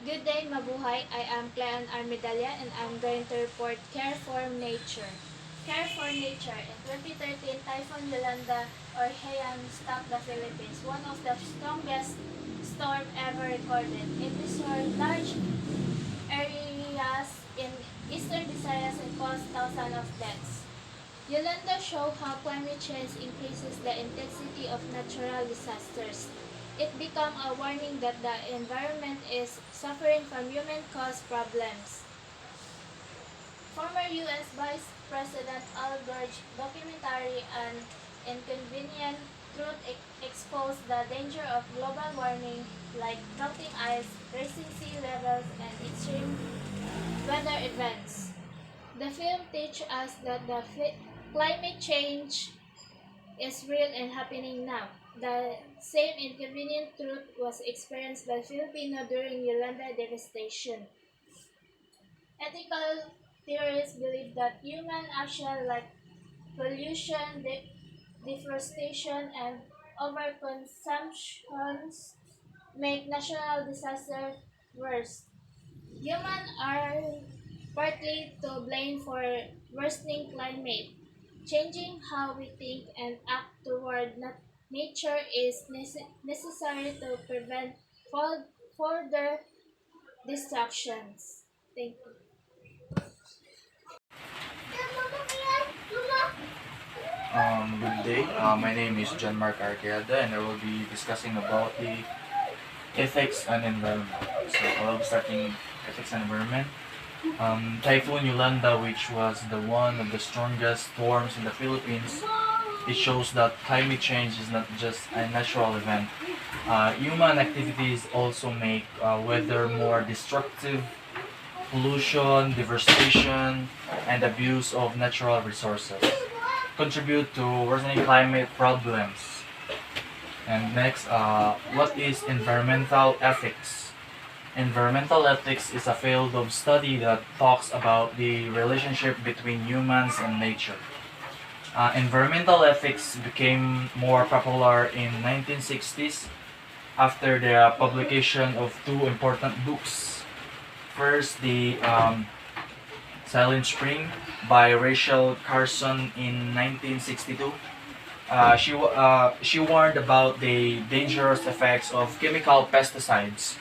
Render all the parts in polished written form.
Good day, mabuhay. I am Cleon Armidalya and I'm going to report Care for Nature. Care for Nature. In 2013, Typhoon Yolanda or Haiyan struck the Philippines, one of the strongest storm ever recorded. It destroyed large areas in eastern Visayas and caused thousands of deaths. Yolanda showed how climate change increases the intensity of natural disasters. It became a warning that the environment is suffering from human-caused problems. Former U.S. Vice President Al Gore's documentary An Inconvenient Truth exposed the danger of global warming like melting ice, rising sea levels, and extreme weather events. The film teaches us that climate change is real and happening now. The same inconvenient truth was experienced by Filipino during Yolanda devastation. Ethical theorists believe that human action like pollution, deforestation, and overconsumption make natural disasters worse. Humans are partly to blame for worsening climate. Changing how we think and act toward nature is necessary to prevent further destructions. Thank you. Good day. My name is John Mark Arqueada, and I will be discussing about the ethics and environment. So I'll be starting ethics and environment. Typhoon Yolanda, which was the one of the strongest storms in the Philippines, it shows that climate change is not just a natural event. Human activities also make weather more destructive. Pollution, deforestation, and abuse of natural resources contribute to worsening climate problems. And next, what is environmental ethics? Environmental ethics is a field of study that talks about the relationship between humans and nature. Environmental ethics became more popular in 1960s after the publication of two important books. First, the Silent Spring by Rachel Carson in 1962. She warned about the dangerous effects of chemical pesticides,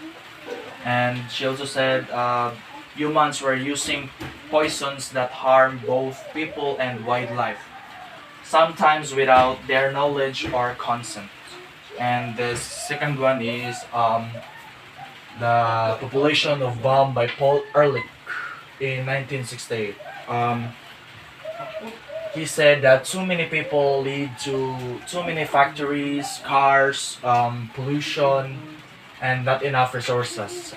and she also said humans were using poisons that harm both people and wildlife, sometimes without their knowledge or consent. And the second one is The Population of Bomb by Paul Ehrlich in 1968. He said that too many people lead to too many factories, cars, pollution, and not enough resources.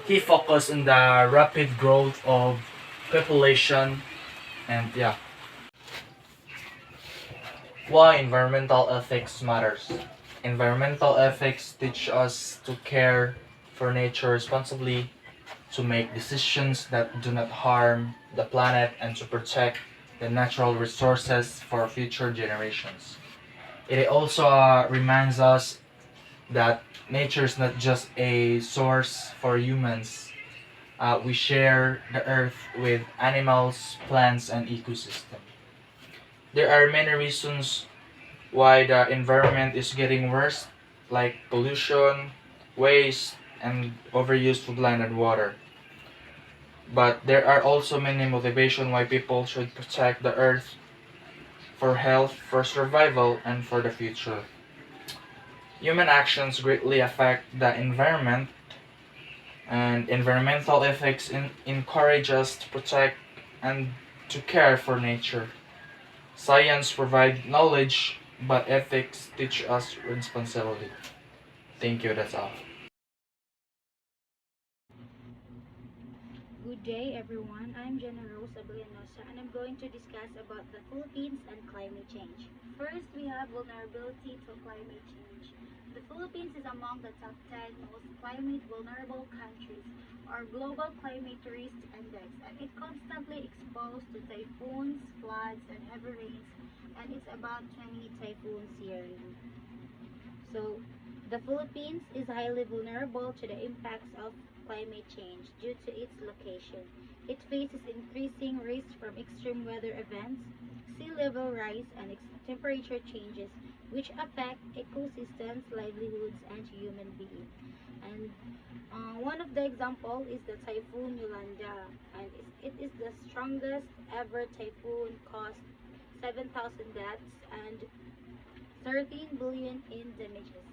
He focused on the rapid growth of population and yeah. Why environmental ethics matters. Environmental ethics teach us to care for nature responsibly, to make decisions that do not harm the planet, and to protect the natural resources for future generations. It also reminds us that nature is not just a source for humans. We share the earth with animals, plants, and ecosystem. There are many reasons why the environment is getting worse, like pollution, waste, and overuse of land and water. But there are also many motivations why people should protect the earth for health, for survival, and for the future. Human actions greatly affect the environment, and environmental ethics encourage us to protect and to care for nature. Science provides knowledge, but ethics teach us responsibility. Thank you, that's all. Good day everyone, I'm Jenna Rose Abellanosa and I'm going to discuss about the Philippines and climate change. First, we have vulnerability to climate change. The Philippines is among the top 10 most climate vulnerable countries or global climate risk index, and it constantly exposed to typhoons, floods, and heavy rains, and it's about 20 typhoons yearly. So The Philippines is highly vulnerable to the impacts of climate change due to its location. It faces increasing risks from extreme weather events, sea level rise, and temperature changes, which affect ecosystems, livelihoods, and human beings. And one of the example is the typhoon Yolanda, and it is the strongest ever typhoon, caused 7,000 deaths and 13 billion in damages.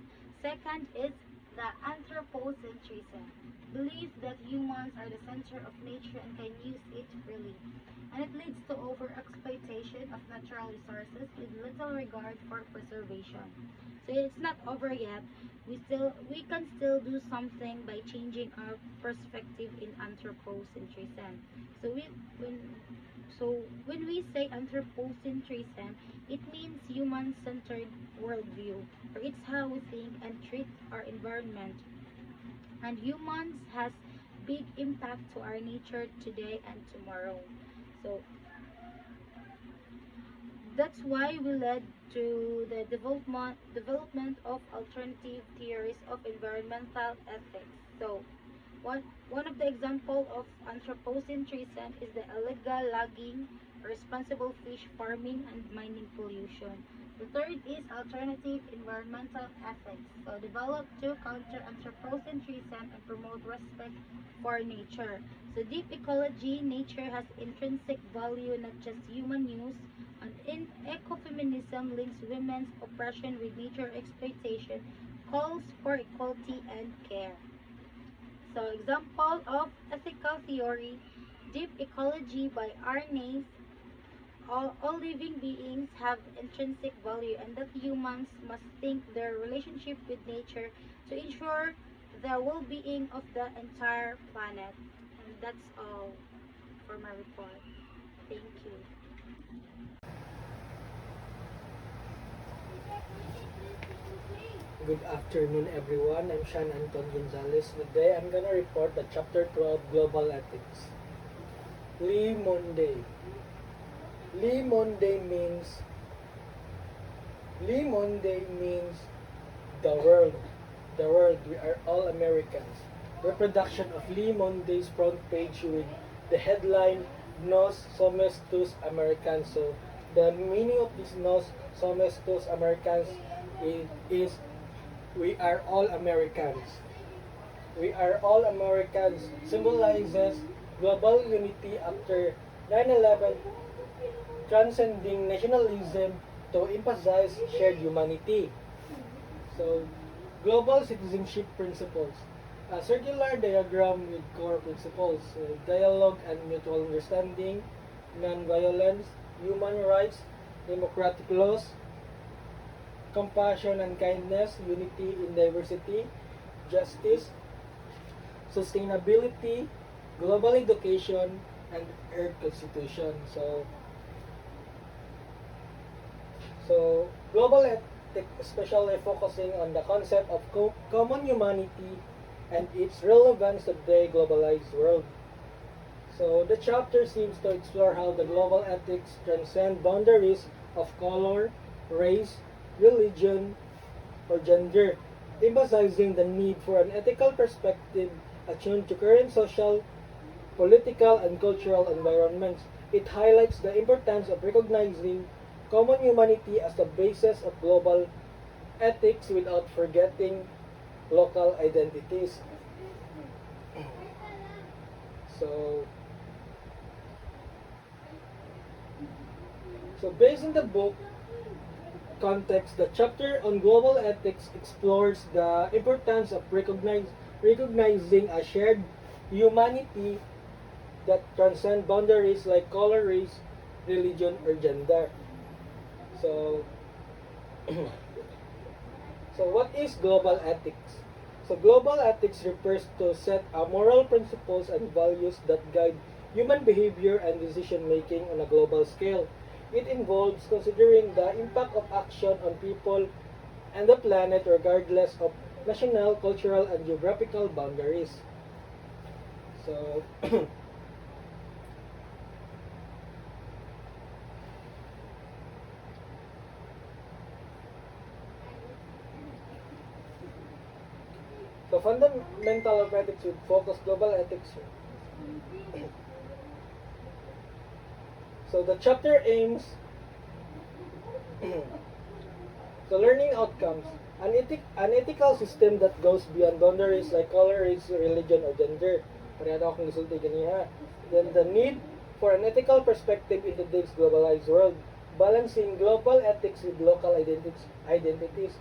Second is the anthropocentrism, belief that humans are the center of nature and can use it freely, and it leads to overexploitation of natural resources with little regard for preservation. So it's not over yet. We can still do something by changing our perspective in anthropocentrism. So we when when we say anthropocentrism, it means human-centered worldview, or it's how we think and treat our environment. And humans has big impact to our nature today and tomorrow. So that's why we led to the development of alternative theories of environmental ethics. So one of the example of anthropocentrism is the illegal logging, responsible fish farming, and mining pollution. The third is alternative environmental ethics, so developed to counter anthropocentrism and promote respect for nature. So deep ecology, nature has intrinsic value, not just human use, and in ecofeminism links women's oppression with nature exploitation, calls for equality and care. So, example of ethical theory, deep ecology by Arnaise. All living beings have intrinsic value, and that humans must think their relationship with nature to ensure the well-being of the entire planet. And that's all for my report. Thank you. Good afternoon, everyone. I'm Sean Anton Gonzalez. Today, I'm gonna report the Chapter 12 Global Ethics. Lee Monday. Lee Monday means the world. The world. We are all Americans. Reproduction of Lee Monday's front page with the headline Nos Somos Tus Americans. So the meaning of this Nos Somos Tus Americans is we are all Americans. We are all Americans symbolizes global unity after 9/11, transcending nationalism to emphasize shared humanity. So, global citizenship principles. A circular diagram with core principles, dialogue and mutual understanding, non-violence, human rights, democratic laws, compassion and kindness, unity in diversity, justice, sustainability, global education, and Earth Constitution. So global ethics especially focusing on the concept of common humanity and its relevance to the globalized world. So the chapter seems to explore how the global ethics transcend boundaries of color, race, religion, or gender, emphasizing the need for an ethical perspective attuned to current social, political, and cultural environments. It highlights the importance of recognizing common humanity as the basis of global ethics without forgetting local identities. So, based on the book context, the chapter on global ethics explores the importance of recognizing a shared humanity that transcend boundaries like color, race, religion, or gender. So, what is global ethics? So global ethics refers to set of moral principles and values that guide human behavior and decision making on a global scale. It involves considering the impact of action on people and the planet regardless of national, cultural, and geographical boundaries. So, The fundamental of ethics would focus global ethics. So the chapter aims so learning outcomes. An ethical system that goes beyond boundaries like color, race, religion, or gender. Pareha daw akong gisulti ganiha. Then the need for an ethical perspective in today's globalized world. Balancing global ethics with local identities.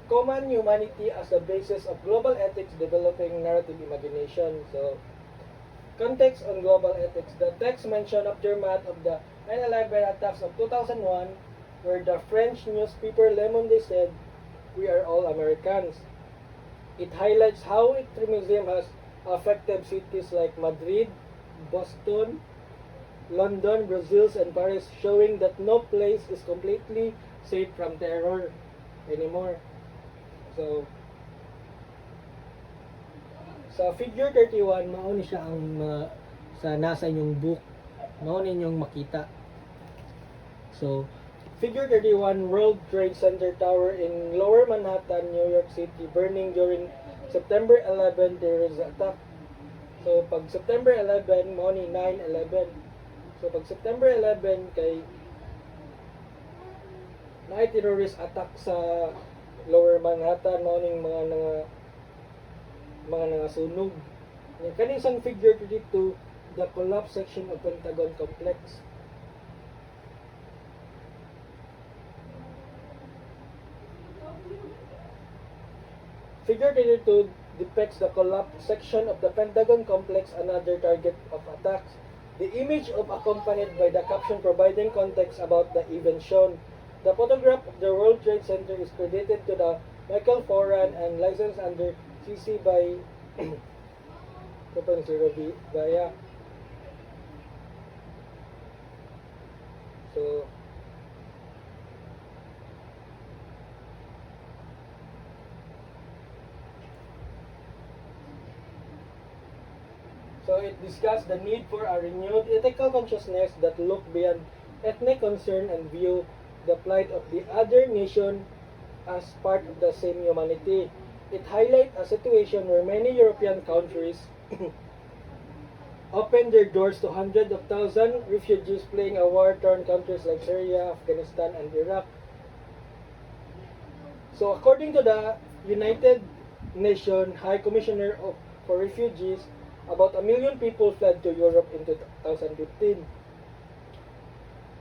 Common humanity as the basis of global ethics, developing narrative imagination. So, context on global ethics. The text mentioned aftermath of the 9/11 attacks of 2001, where the French newspaper Le Monde said, "We are all Americans." It highlights how extremism has affected cities like Madrid, Boston, London, Brazil, and Paris, showing that no place is completely safe from terror anymore. So, sa figure 31, mao ni siya ang sa nasa inyong book, mao ninyong makita. So, figure 31, World Trade Center Tower in Lower Manhattan, New York City, burning during September 11 terrorist attack. So, pag September 11, mao ni 9/11. So, pag September 11, kay na terrorist attack sa Lower Manhattan, mao ning mga nangasunog. Kaning isang figure 32, the collapse section of Pentagon complex. Figure 32 depicts the collapse section of the Pentagon complex, another target of attacks. The image of accompanied by the caption providing context about the event shown. The photograph of the World Trade Center is credited to the Michael Foran and licensed under CC by Robbie Baya. So it discussed the need for a renewed ethical consciousness that look beyond ethnic concern and view the plight of the other nation as part of the same humanity. It highlights a situation where many European countries opened their doors to hundreds of thousands refugees fleeing a war-torn countries like Syria, Afghanistan, and Iraq. So according to the United Nations High Commissioner for Refugees, about 1 million people fled to Europe in 2015.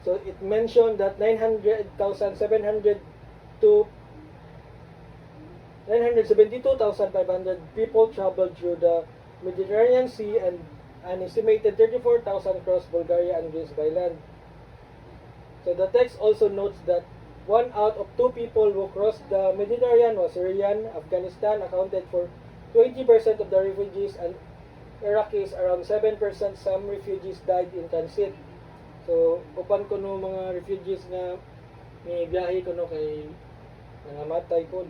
So it mentioned that 972,500 people traveled through the Mediterranean Sea, and an estimated 34,000 crossed Bulgaria and Greece by land. So the text also notes that 1 out of 2 people who crossed the Mediterranean was Syrian. Afghanistan accounted for 20% of the refugees, and Iraqis around 7%. Some refugees died in transit. So, upan ko no mga refugees na may biyahe ko no kay nangamatay ko.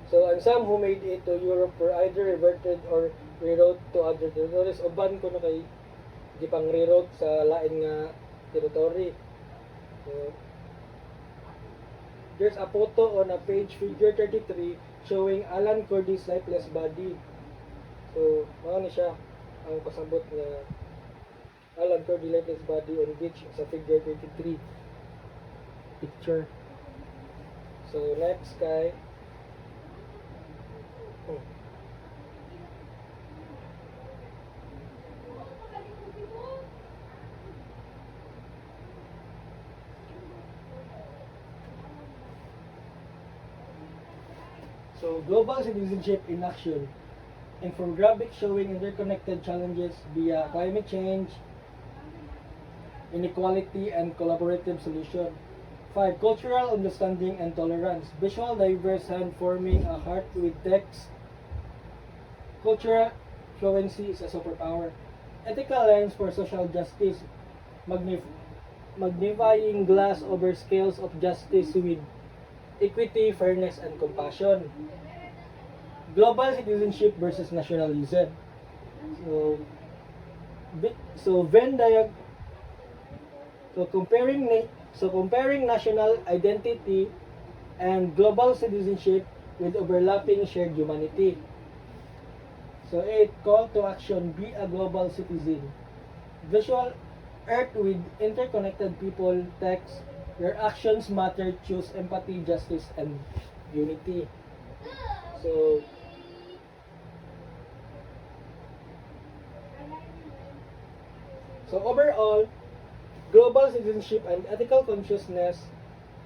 So, and some who made it to Europe were either reverted or rerouted to other territories. Uban ko no kay gipang reroute sa lain nga territory. So, there's a photo on a page, figure 33, showing Alan Kurdi's lifeless body. So, mao ni siya ang pasabot nga Alan Kurdi lifeless body on beach sa figure 33 picture. So, next kay So, global citizenship in action. Infographic showing interconnected challenges via climate change, inequality, and collaborative solution. 5. Cultural understanding and tolerance. Visual diverse hand forming a heart with text. Cultural fluency is a superpower. Ethical lens for social justice. Magnifying glass over scales of justice with equity, fairness, and compassion. Global citizenship versus nationalism. Comparing national identity and global citizenship, with overlapping shared humanity. So 8, call to action, be a global citizen. Visual Earth with interconnected people, text, your actions matter, choose empathy, justice, and unity. So, overall, global citizenship and ethical consciousness,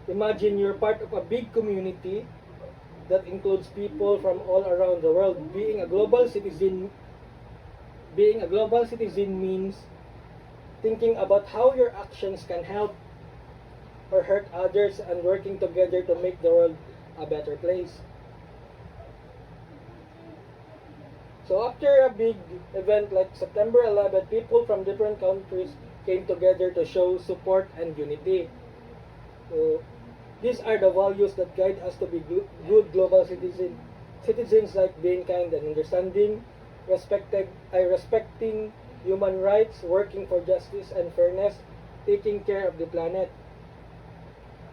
imagine you're part of a big community that includes people from all around the world. Being a global citizen means thinking about how your actions can help or hurt others and working together to make the world a better place. So after a big event like September 11, people from different countries came together to show support and unity. So these are the values that guide us to be good global citizens, like being kind and understanding, respecting human rights, working for justice and fairness, taking care of the planet.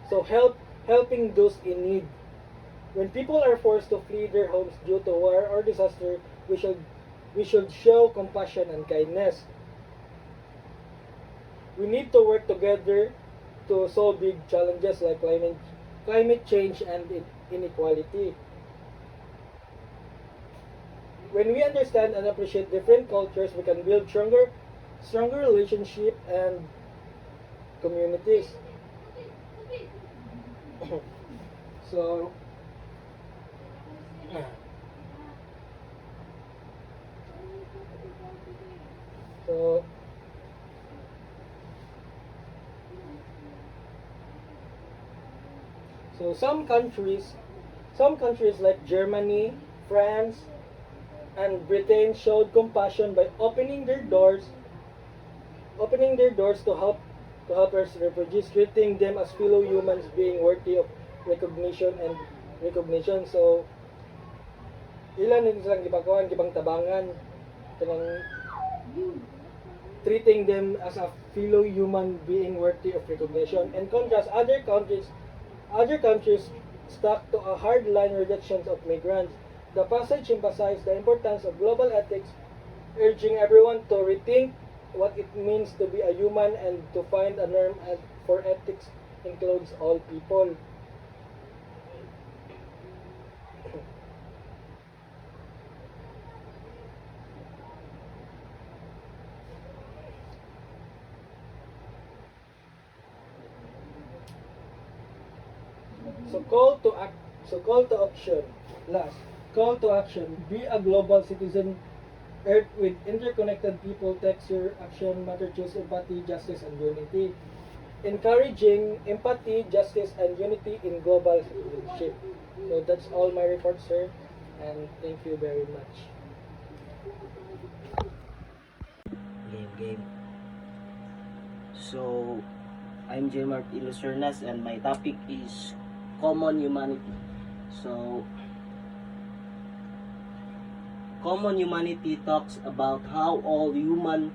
So helping those in need. When people are forced to flee their homes due to war or disaster, we should show compassion and kindness. We need to work together to solve big challenges like climate change and inequality. When we understand and appreciate different cultures, we can build stronger relationships and communities. So, some countries like Germany, France, and Britain showed compassion by opening their doors to help refugees, treating them as fellow humans, being worthy of recognition. So ilan din silang gipagawan, gibang tabangan, kanang treating them as a fellow human being worthy of recognition. In contrast, other countries stuck to a hard-line rejection of migrants. The passage emphasized the importance of global ethics, urging everyone to rethink what it means to be a human and to find a norm for ethics includes all people. So call to action. Last, call to action. Be a global citizen. Earth with interconnected people, text your action matter, choose empathy, justice, and unity. Encouraging empathy, justice, and unity in global citizenship. So that's all my report, sir, and thank you very much. Game. So, I'm Jmart Ilucernas and my topic is common humanity. So, common humanity talks about how all human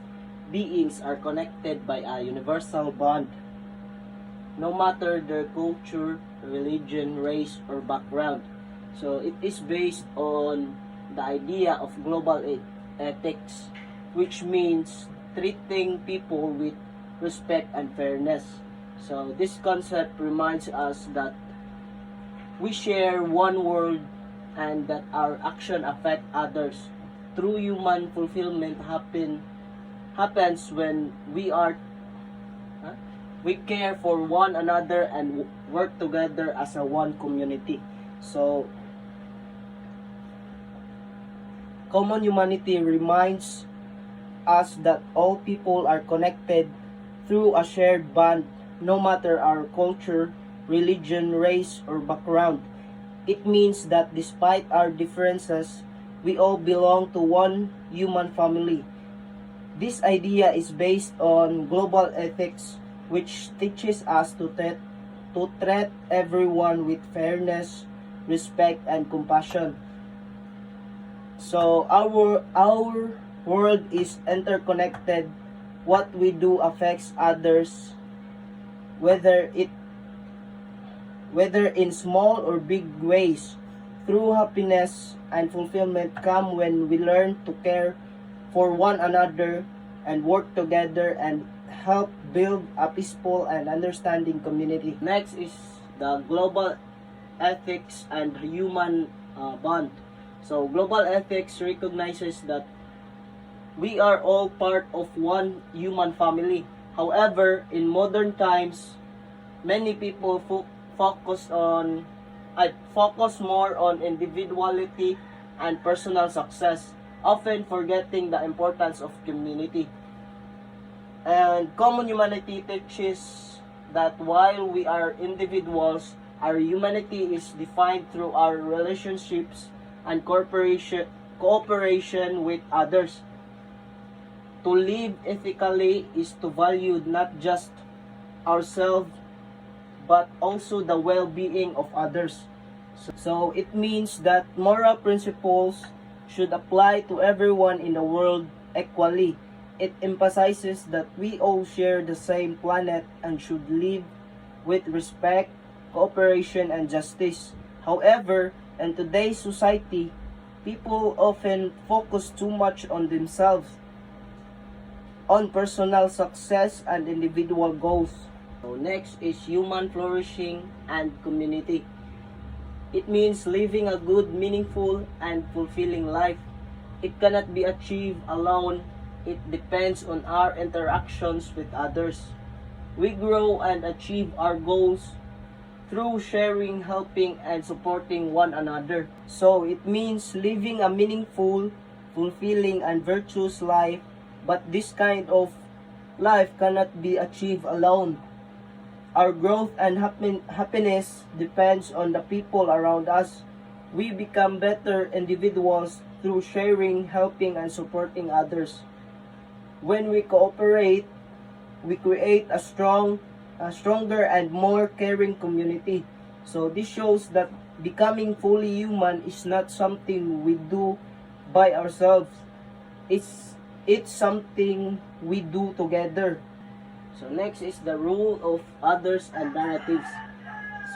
beings are connected by a universal bond, no matter their culture, religion, race, or background. So, it is based on the idea of global ethics, which means treating people with respect and fairness. So, this concept reminds us that we share one world and that our action affect others. True human fulfillment happens when we care for one another and work together as a one community. So, common humanity reminds us that all people are connected through a shared bond, no matter our culture, religion, race, or background. It means that despite our differences, we all belong to one human family. This idea is based on global ethics, which teaches us to treat everyone with fairness, respect, and compassion. So our world is interconnected. What we do affects others, whether in small or big ways. True happiness and fulfillment come when we learn to care for one another and work together and help build a peaceful and understanding community. Next is the global ethics and human bond. So global ethics recognizes that we are all part of one human family. However, in modern times, many people focus more on individuality and personal success, often forgetting the importance of community. And common humanity teaches that while we are individuals, our humanity is defined through our relationships and cooperation with others. To live ethically is to value not just ourselves but also the well-being of others. So it means that moral principles should apply to everyone in the world equally. It emphasizes that we all share the same planet and should live with respect, cooperation, and justice. However, in today's society, people often focus too much on themselves, on personal success and individual goals. So next is human flourishing and community. It means living a good, meaningful, and fulfilling life. It cannot be achieved alone. It depends on our interactions with others. We grow and achieve our goals through sharing, helping, and supporting one another. So it means living a meaningful, fulfilling, and virtuous life. But this kind of life cannot be achieved alone. Our growth and happiness depends on the people around us. We become better individuals through sharing, helping, and supporting others. When we cooperate, we create a stronger and more caring community. So this shows that becoming fully human is not something we do by ourselves. It's something we do together. So next is the role of others and narratives.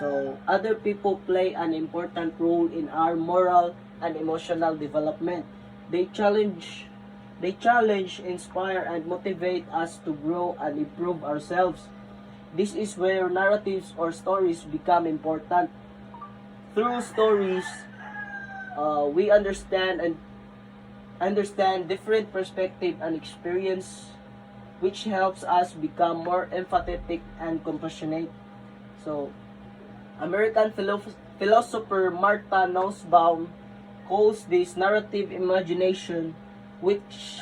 So other people play an important role in our moral and emotional development. They challenge, inspire, and motivate us to grow and improve ourselves. This is where narratives or stories become important. Through stories, we understand different perspective and experience, which helps us become more empathetic and compassionate. So, American philosopher Martha Nussbaum calls this narrative imagination, which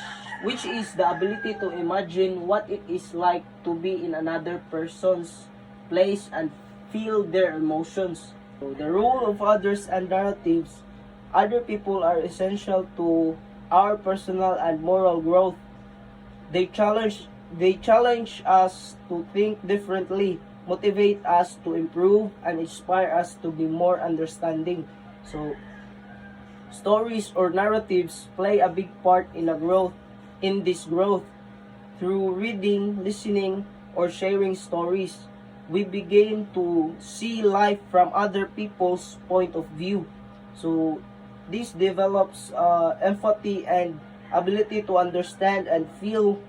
is the ability to imagine what it is like to be in another person's place and feel their emotions. So, the role of others and narratives. Other people are essential to our personal and moral growth. They challenge us to think differently, motivate us to improve, and inspire us to be more understanding. So, stories or narratives play a big part in this growth. Through reading, listening, or sharing stories, we begin to see life from other people's point of view. So, this develops empathy and ability to understand and feel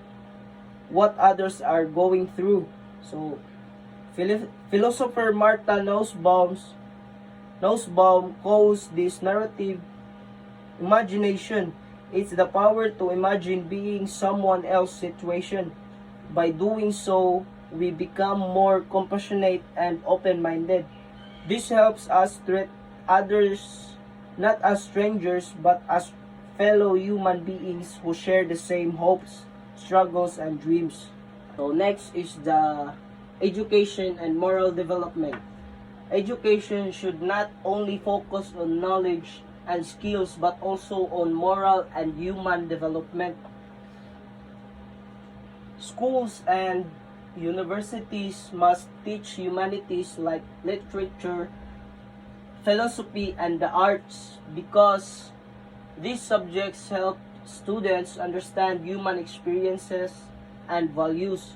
what others are going through. So, philosopher Martha Nussbaum calls this narrative imagination. It's the power to imagine being someone else's situation. By doing so, we become more compassionate and open-minded. This helps us treat others not as strangers but as fellow human beings who share the same hopes, struggles, and dreams. So next is the education and moral development. Education should not only focus on knowledge and skills but also on moral and human development. Schools and universities must teach humanities like literature, philosophy, and the arts because these subjects help students understand human experiences and values.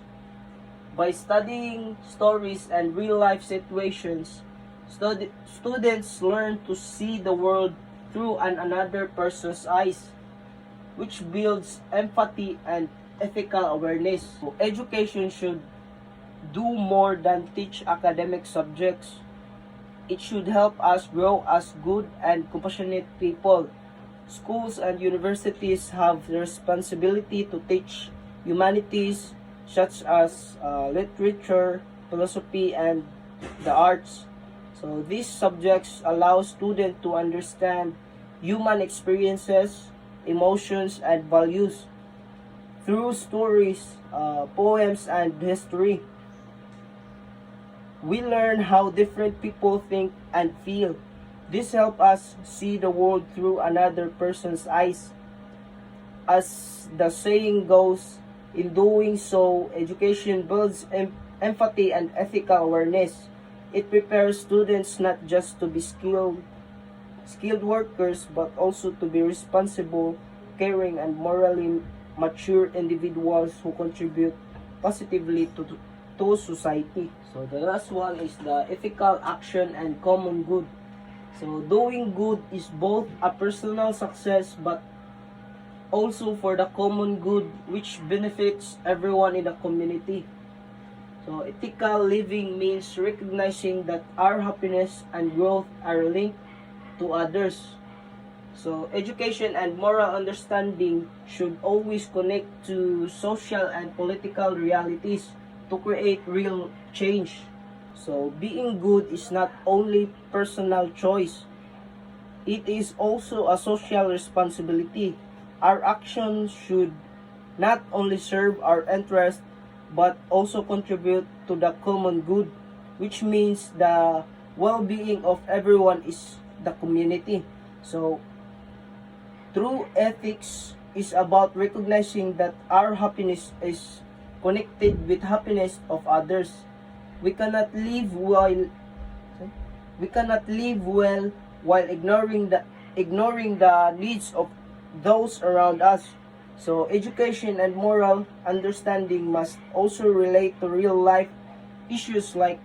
By studying stories and real-life situations, Students learn to see the world through another person's eyes, which builds empathy and ethical awareness. So education should do more than teach academic subjects. It should help us grow as good and compassionate people. Schools and universities have the responsibility to teach humanities such as literature, philosophy, and the arts. So these subjects allow students to understand human experiences, emotions, and values through stories, poems, and history. We learn how different people think and feel. This helps us see the world through another person's eyes. As the saying goes, in doing so, education builds empathy and ethical awareness. It prepares students not just to be skilled workers, but also to be responsible, caring, and morally mature individuals who contribute positively to society. So the last one is the ethical action and common good. So doing good is both a personal success but also for the common good, which benefits everyone in the community. So ethical living means recognizing that our happiness and growth are linked to others. So education and moral understanding should always connect to social and political realities to create real change. So being good is not only personal choice, it is also a social responsibility. Our actions should not only serve our interest but also contribute to the common good, which means the well-being of everyone is the community. So true ethics is about recognizing that our happiness is connected with happiness of others. We cannot live well while ignoring the needs of those around us. So education and moral understanding must also relate to real life issues like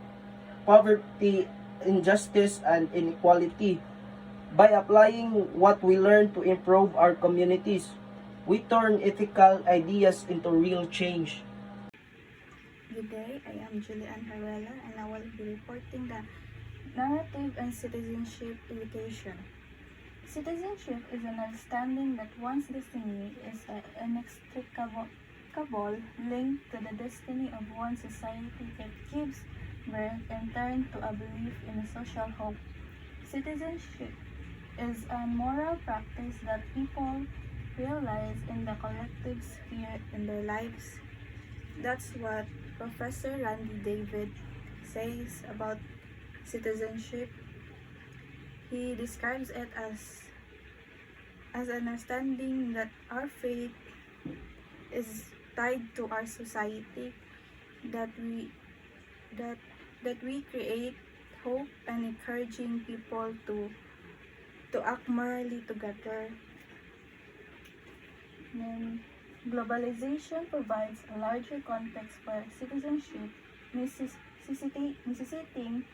poverty, injustice, and inequality. By applying what we learn to improve our communities, we turn ethical ideas into real change. Good day, I am Julian Harela and I will be reporting the narrative and citizenship education. Citizenship is an understanding that one's destiny is an inextricable link to the destiny of one society that gives birth in turn to a belief in a social hope. Citizenship is a moral practice that people realize in the collective sphere in their lives. That's what Professor Randy David says about citizenship. He describes it as understanding that our fate is tied to our society, that we create hope and encouraging people to act morally together. Then globalization provides a larger context for citizenship, necessitating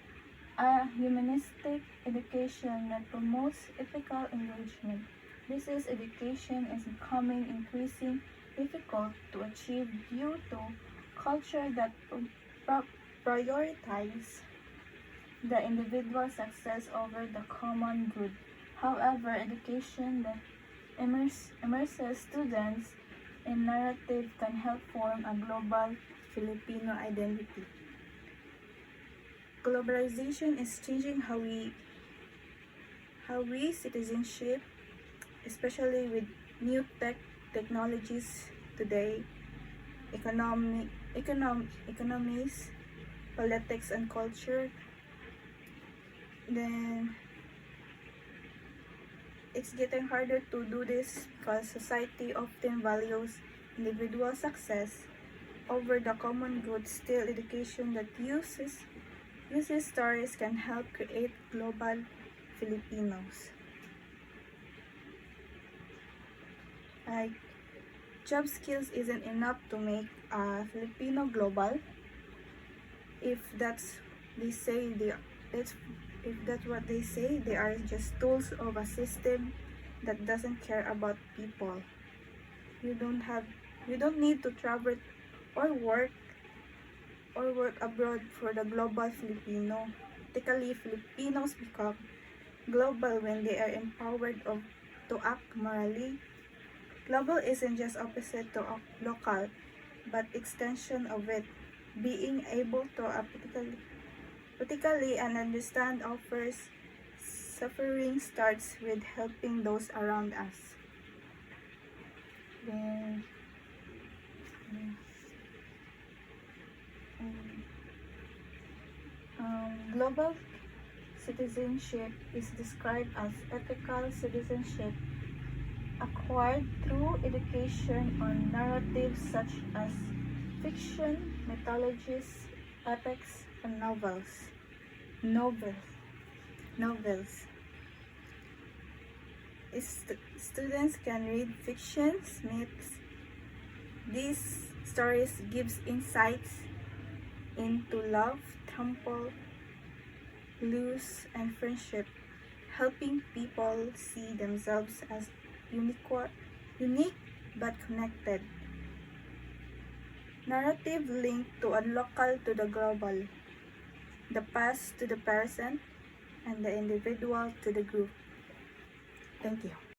a humanistic education that promotes ethical engagement. This education is becoming increasingly difficult to achieve due to culture that prioritize the individual success over the common good. However, education that immerses students in narrative can help form a global Filipino identity. Globalization is changing how we citizenship, especially with new technologies today, economies, politics, and culture. Then it's getting harder to do this because society often values individual success over the common good. Still, education that uses stories can help create global Filipinos. Like, job skills isn't enough to make a Filipino global. If that's they say If that's what they say, they are just tools of a system that doesn't care about people. You don't need to travel or work abroad for the global Filipino. Typically, Filipinos become global when they are empowered to act morally. Global isn't just opposite to local, but extension of it. Being able to politically and understand offers suffering starts with helping those around us. Then, global citizenship is described as ethical citizenship acquired through education on narratives such as fiction, mythologies, epics, and novels. Students can read fictions, myths. These stories gives insights into love, temple, loss, and friendship, helping people see themselves as unique but connected. Narrative linked to a local to the global, the past to the present, and the individual to the group. Thank you.